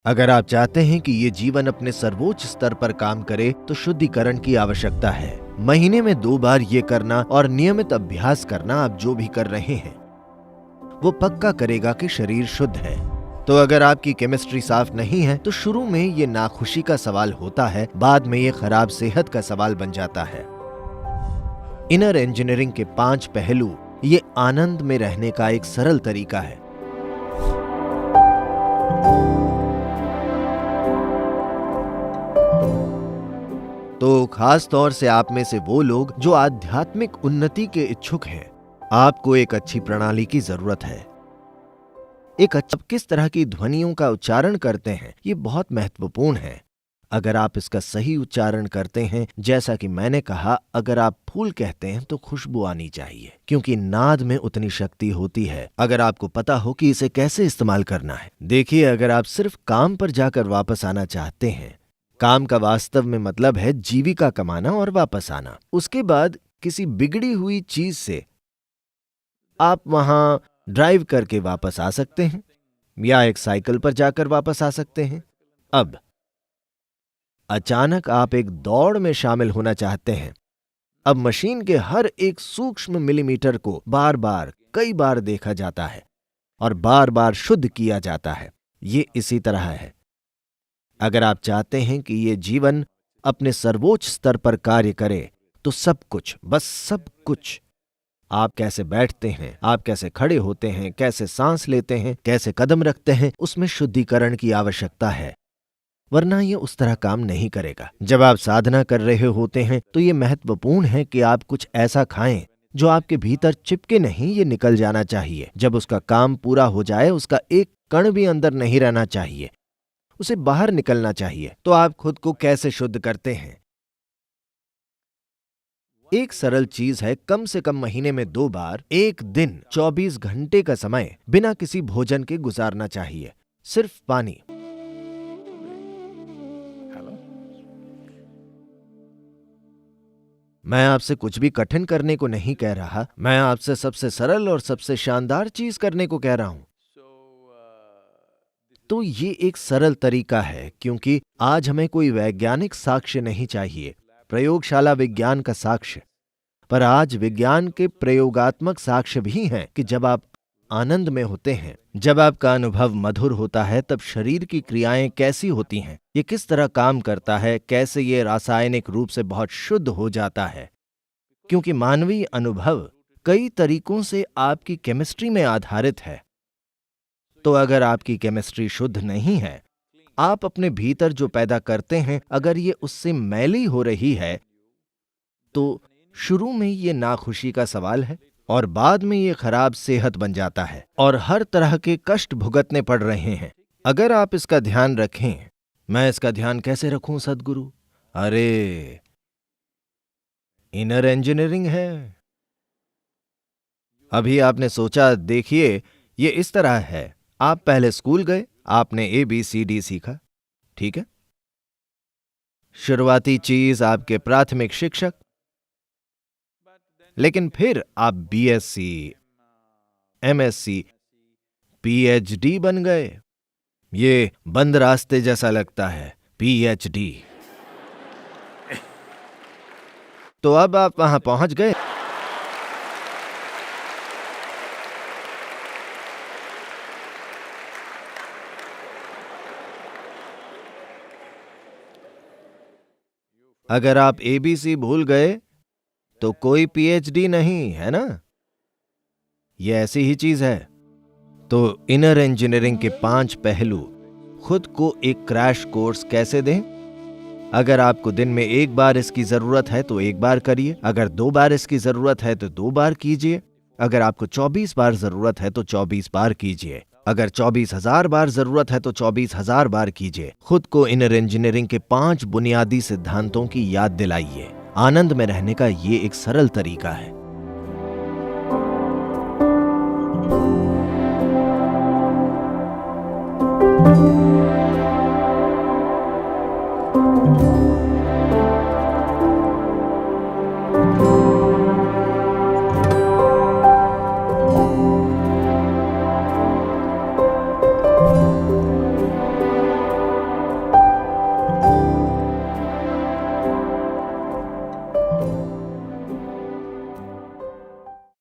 अगर आप चाहते हैं कि ये जीवन अपने सर्वोच्च स्तर पर काम करे तो शुद्धिकरण की आवश्यकता है। महीने में 2 बार ये करना और नियमित अभ्यास करना आप जो भी कर रहे हैं वो पक्का करेगा कि शरीर शुद्ध है। तो अगर आपकी केमिस्ट्री साफ नहीं है तो शुरू में ये नाखुशी का सवाल होता है, बाद में ये खराब सेहत का सवाल बन जाता है। इनर इंजीनियरिंग के 5 पहलू ये आनंद में रहने का एक सरल तरीका है। तो खास तौर से आप में से वो लोग जो आध्यात्मिक उन्नति के इच्छुक हैं, आपको एक अच्छी प्रणाली की जरूरत है। किस तरह की ध्वनियों का उच्चारण करते हैं ये बहुत महत्वपूर्ण है। अगर आप इसका सही उच्चारण करते हैं, जैसा कि मैंने कहा, अगर आप फूल कहते हैं तो खुशबू आनी चाहिए, क्योंकि नाद में उतनी शक्ति होती है अगर आपको पता हो कि इसे कैसे इस्तेमाल करना है। देखिए, अगर आप सिर्फ काम पर जाकर वापस आना चाहते हैं, काम का वास्तव में मतलब है जीविका कमाना और वापस आना। उसके बाद किसी बिगड़ी हुई चीज से आप वहां ड्राइव करके वापस आ सकते हैं या एक साइकिल पर जाकर वापस आ सकते हैं। अब अचानक आप एक दौड़ में शामिल होना चाहते हैं। अब मशीन के हर एक सूक्ष्म मिलीमीटर को बार बार कई बार देखा जाता है और बार बार शुद्ध किया जाता है। ये इसी तरह है। अगर आप चाहते हैं कि ये जीवन अपने सर्वोच्च स्तर पर कार्य करे तो सब कुछ, बस सब कुछ, आप कैसे बैठते हैं, आप कैसे खड़े होते हैं, कैसे सांस लेते हैं, कैसे कदम रखते हैं, उसमें शुद्धिकरण की आवश्यकता है, वरना ये उस तरह काम नहीं करेगा। जब आप साधना कर रहे होते हैं तो ये महत्वपूर्ण है कि आप कुछ ऐसा खाएं जो आपके भीतर चिपके नहीं, ये निकल जाना चाहिए। जब उसका काम पूरा हो जाए, उसका एक कण भी अंदर नहीं रहना चाहिए, उसे बाहर निकलना चाहिए। तो आप खुद को कैसे शुद्ध करते हैं? एक सरल चीज है, कम से कम महीने में 2 बार, एक दिन 24 घंटे का समय बिना किसी भोजन के गुजारना चाहिए, सिर्फ पानी। मैं आपसे कुछ भी कठिन करने को नहीं कह रहा, मैं आपसे सबसे सरल और सबसे शानदार चीज करने को कह रहा हूं। तो ये एक सरल तरीका है, क्योंकि आज हमें कोई वैज्ञानिक साक्ष्य नहीं चाहिए, प्रयोगशाला विज्ञान का साक्ष्य, पर आज विज्ञान के प्रयोगात्मक साक्ष्य भी हैं कि जब आप आनंद में होते हैं, जब आपका अनुभव मधुर होता है, तब शरीर की क्रियाएं कैसी होती हैं, ये किस तरह काम करता है, कैसे ये रासायनिक रूप से बहुत शुद्ध हो जाता है। क्योंकि मानवीय अनुभव कई तरीकों से आपकी केमिस्ट्री में आधारित है। तो अगर आपकी केमिस्ट्री शुद्ध नहीं है, आप अपने भीतर जो पैदा करते हैं, अगर ये उससे मैली हो रही है, तो शुरू में ये नाखुशी का सवाल है और बाद में ये खराब सेहत बन जाता है और हर तरह के कष्ट भुगतने पड़ रहे हैं। अगर आप इसका ध्यान रखें, मैं इसका ध्यान कैसे रखूं सद्गुरु? अरे, इनर इंजीनियरिंग है। अभी आपने सोचा, देखिए ये इस तरह है, आप पहले स्कूल गए, आपने ABCD सीखा, ठीक है? शुरुआती चीज आपके प्राथमिक शिक्षक, लेकिन फिर आप BSc, MSc, PhD बन गए। ये बंद रास्ते जैसा लगता है, PhD। तो अब आप वहां पहुंच गए। अगर आप ABC भूल गए तो कोई PhD नहीं, है ना? ये ऐसी ही चीज है। तो इनर इंजीनियरिंग के 5 पहलू, खुद को एक क्रैश कोर्स कैसे दें? अगर आपको दिन में 1 बार इसकी जरूरत है तो 1 बार करिए, अगर 2 बार इसकी जरूरत है तो 2 बार कीजिए, अगर आपको 24 बार जरूरत है तो 24 बार कीजिए, अगर 24,000 बार जरूरत है तो 24,000 बार कीजिए। खुद को इनर इंजीनियरिंग के 5 बुनियादी सिद्धांतों की याद दिलाइए। आनंद में रहने का ये एक सरल तरीका है।